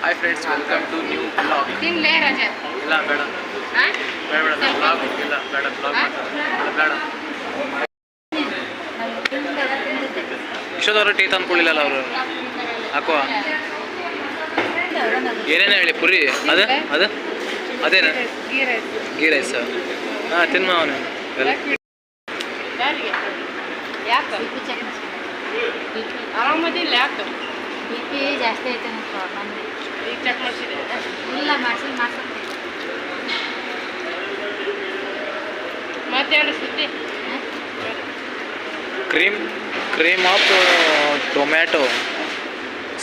Hi friends, welcome to new blog. ತಿನ್ಲೇ ರಜೆ ಇಲ್ಲ ಬೇಡ ಬೇಡ ಬೇಡ ಬ್ಲಾಗ್ ಇಲ್ಲ ಬೇಡ ಬ್ಲಾಗ್ ಬೇಡ. ಯಶೋದವರು ಟೀ ತಂದ್ಕೊಳ್ಳಿಲ್ಲಲ್ಲ ಅವರು ಹಾಕುವ. ಏನೇನು ಹೇಳಿ ಪುರಿ ಅದು ಅದು ಅದೇನು ಗೀ ರೈಸ್. ಹಾಂ ತಿನ್ಮ ಅವನು ಆರಾಮದಿಲ್ಲ. ಯಾಕೆ ಬಿ ಪಿ ಜಾಸ್ತಿ ಐತೆ ನಮ್ಗೆ. ಈಗ ಚೆಕ್ ಮಾಡಿಸಿದೆ ಇಲ್ಲ ಮಾಡ್ಸೋದು ಮತ್ತೇನು ಸುದ್ದಿ? Cream of tomato,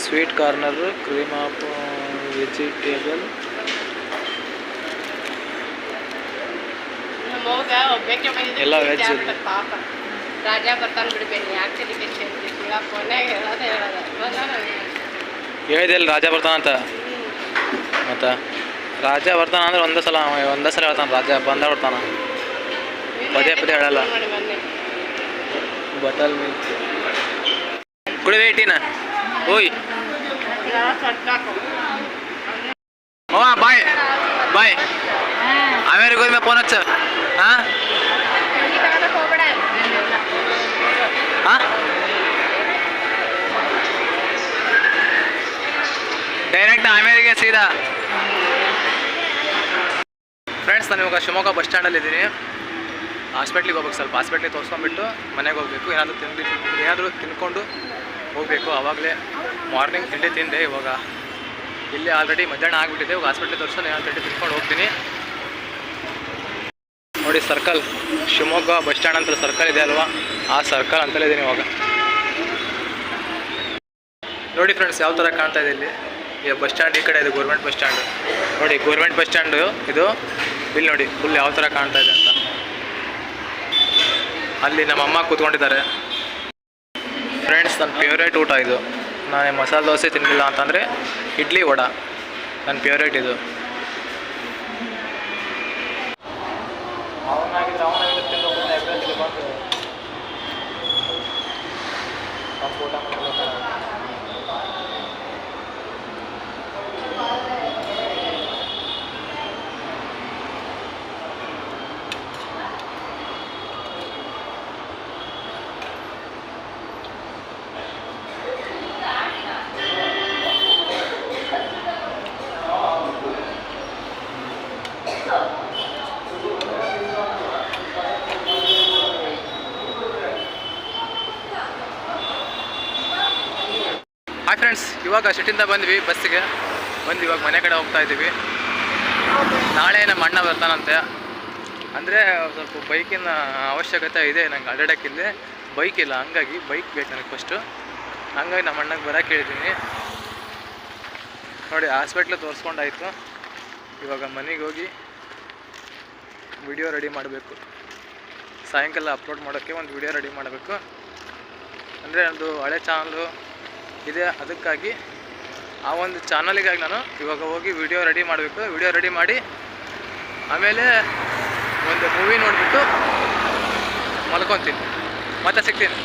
sweet corner, cream of vegetable. ಎಲ್ಲ ವೆಜ್. ಪಾಪ ರಾಜ ಬರ್ತಾನೆ ಬಿಡ್ಬೇಡಿ. ಯಾಕೆ ಫೋನ್ಯಾಗ ಹೇಳಿದೆಲ್ಲ ರಾಜ ಬರ್ತಾನಂತ. ಮತ್ತು ರಾಜ ಬರ್ತಾನ ಅಂದ್ರೆ ಒಂದೇ ಸಲ ಹೇಳ್ತಾನೆ. ರಾಜ ಬಂದ ಬರ್ತಾನ, ಪದೇ ಪದೇ ಹೇಳಲ್ಲ. ಬಟಲ್ ಮಿಲ್ಕ್ ಕುಡಿವೆ ಟೀನ. ಓಯ್ ಬಾಯ್ ಬಾಯ್. ಆಮೇಲೆ ಹೋದ್ಮೇಲೆ ಫೋನ್ ಹಚ್ಚ. ಹಾಂ ಹಾಂ ಡೈರೆಕ್ಟ್ ಆಮೇಲೆಗೆ ಸೀದಾ. ಫ್ರೆಂಡ್ಸ್, ನಾನು ಇವಾಗ ಶಿವಮೊಗ್ಗ ಬಸ್ ಸ್ಟ್ಯಾಂಡಲ್ಲಿದ್ದೀನಿ. ಹಾಸ್ಪಿಟ್ಲಿಗೆ ಹೋಗ್ಬೇಕು. ಸ್ವಲ್ಪ ಹಾಸ್ಪಿಟ್ಲಿಗೆ ತೋರಿಸ್ಕೊಂಡ್ಬಿಟ್ಟು ಮನೆಗೆ ಹೋಗಬೇಕು. ಏನಾದರೂ ತಿನ್ಕೊಂಡು ಹೋಗಬೇಕು. ಆವಾಗಲೇ ಮಾರ್ನಿಂಗ್ ತಿಂಡಿ ತಿಂದೆ. ಇವಾಗ ಇಲ್ಲಿ ಆಲ್ರೆಡಿ ಮಧ್ಯಾಹ್ನ ಆಗಿಬಿಟ್ಟಿದೆ. ಇವಾಗ ಹಾಸ್ಪಿಟ್ಲಿಗೆ ತೋರಿಸ್ಕೊಂಡು ಏನಾದ್ರು ತಿಂಡಿ ತಿನ್ಕೊಂಡು ಹೋಗ್ತೀನಿ. ನೋಡಿ ಸರ್ಕಲ್, ಶಿವಮೊಗ್ಗ ಬಸ್ ಸ್ಟ್ಯಾಂಡ್ ಅಂತ ಸರ್ಕಲ್ ಇದೆ ಅಲ್ವಾ, ಆ ಸರ್ಕಲ್ ಅಂತಲೇ ಇದ್ದೀನಿ ಇವಾಗ. ನೋಡಿ ಫ್ರೆಂಡ್ಸ್, ಯಾವ ಥರ ಕಾಣ್ತಾ ಇದೆ ಇಲ್ಲಿ. ಈ ಬಸ್ ಸ್ಟ್ಯಾಂಡ್ ಈ ಕಡೆ ಇದೆ, ಗೌರ್ಮೆಂಟ್ ಬಸ್ ಸ್ಟ್ಯಾಂಡ್. ನೋಡಿ ಗೌರ್ಮೆಂಟ್ ಬಸ್ ಸ್ಟ್ಯಾಂಡು ಇದು. ಇಲ್ಲಿ ನೋಡಿ ಫುಲ್ ಯಾವ ಥರ ಕಾಣ್ತಾ ಇದೆ ಅಂತ. ಅಲ್ಲಿ ನಮ್ಮ ಅಮ್ಮ ಕೂತ್ಕೊಂಡಿದ್ದಾರೆ. ಫ್ರೆಂಡ್ಸ್, ನನ್ನ ಫೇವ್ರೇಟ್ ಊಟ ಇದು. ನಾನು ಮಸಾಲೆ ದೋಸೆ ತಿನ್ನಲಿಲ್ಲ ಅಂತಂದರೆ ಇಡ್ಲಿ ವಡ ನನ್ನ ಫೇವ್ರೇಟ್ ಇದು. ಹಾಯ್ ಫ್ರೆಂಡ್ಸ್, ಇವಾಗ ಸಿಟಿಂದ ಬಂದ್ವಿ. ಬಸ್ಸಿಗೆ ಬಂದು ಇವಾಗ ಮನೆ ಕಡೆ ಹೋಗ್ತಾ ಇದ್ದೀವಿ. ನಾಳೆ ನಮ್ಮ ಅಣ್ಣ ಬರ್ತಾನಂತೆ. ಅಂದರೆ ಸ್ವಲ್ಪ ಬೈಕಿನ ಅವಶ್ಯಕತೆ ಇದೆ ನಂಗೆ. ಅಡ್ಡಾಡೋಕ್ಕಿಂದೆ ಬೈಕ್ ಇಲ್ಲ, ಹಂಗಾಗಿ ಬೈಕ್ ಬೇಕು ನನಗೆ ಫಸ್ಟು. ಹಂಗಾಗಿ ನಮ್ಮ ಅಣ್ಣಗೆ ಬರೋಕ್ಕೆ ಹೇಳಿದ್ದೀನಿ. ನೋಡಿ ಹಾಸ್ಪಿಟ್ಲ್ ತೋರಿಸ್ಕೊಂಡಾಯ್ತು. ಇವಾಗ ಮನೆಗೆ ಹೋಗಿ ವಿಡಿಯೋ ರೆಡಿ ಮಾಡಬೇಕು. ಸಾಯಂಕಾಲ ಅಪ್ಲೋಡ್ ಮಾಡೋಕ್ಕೆ ಒಂದು ವಿಡಿಯೋ ರೆಡಿ ಮಾಡಬೇಕು. ಅಂದರೆ ಒಂದು ಹಳೆ ಚಾನಲು ಇದೆ, ಅದಕ್ಕಾಗಿ ಆ ಒಂದು ಚಾನಲಿಗಾಗಿ ನಾನು ಇವಾಗ ಹೋಗಿ ವಿಡಿಯೋ ರೆಡಿ ಮಾಡಬೇಕು. ವಿಡಿಯೋ ರೆಡಿ ಮಾಡಿ ಆಮೇಲೆ ಒಂದು ಮೂವಿ ನೋಡಿಬಿಟ್ಟು ಮಲ್ಕೊತೀನಿ. ಮತ್ತೆ ಸಿಗ್ತೀನಿ.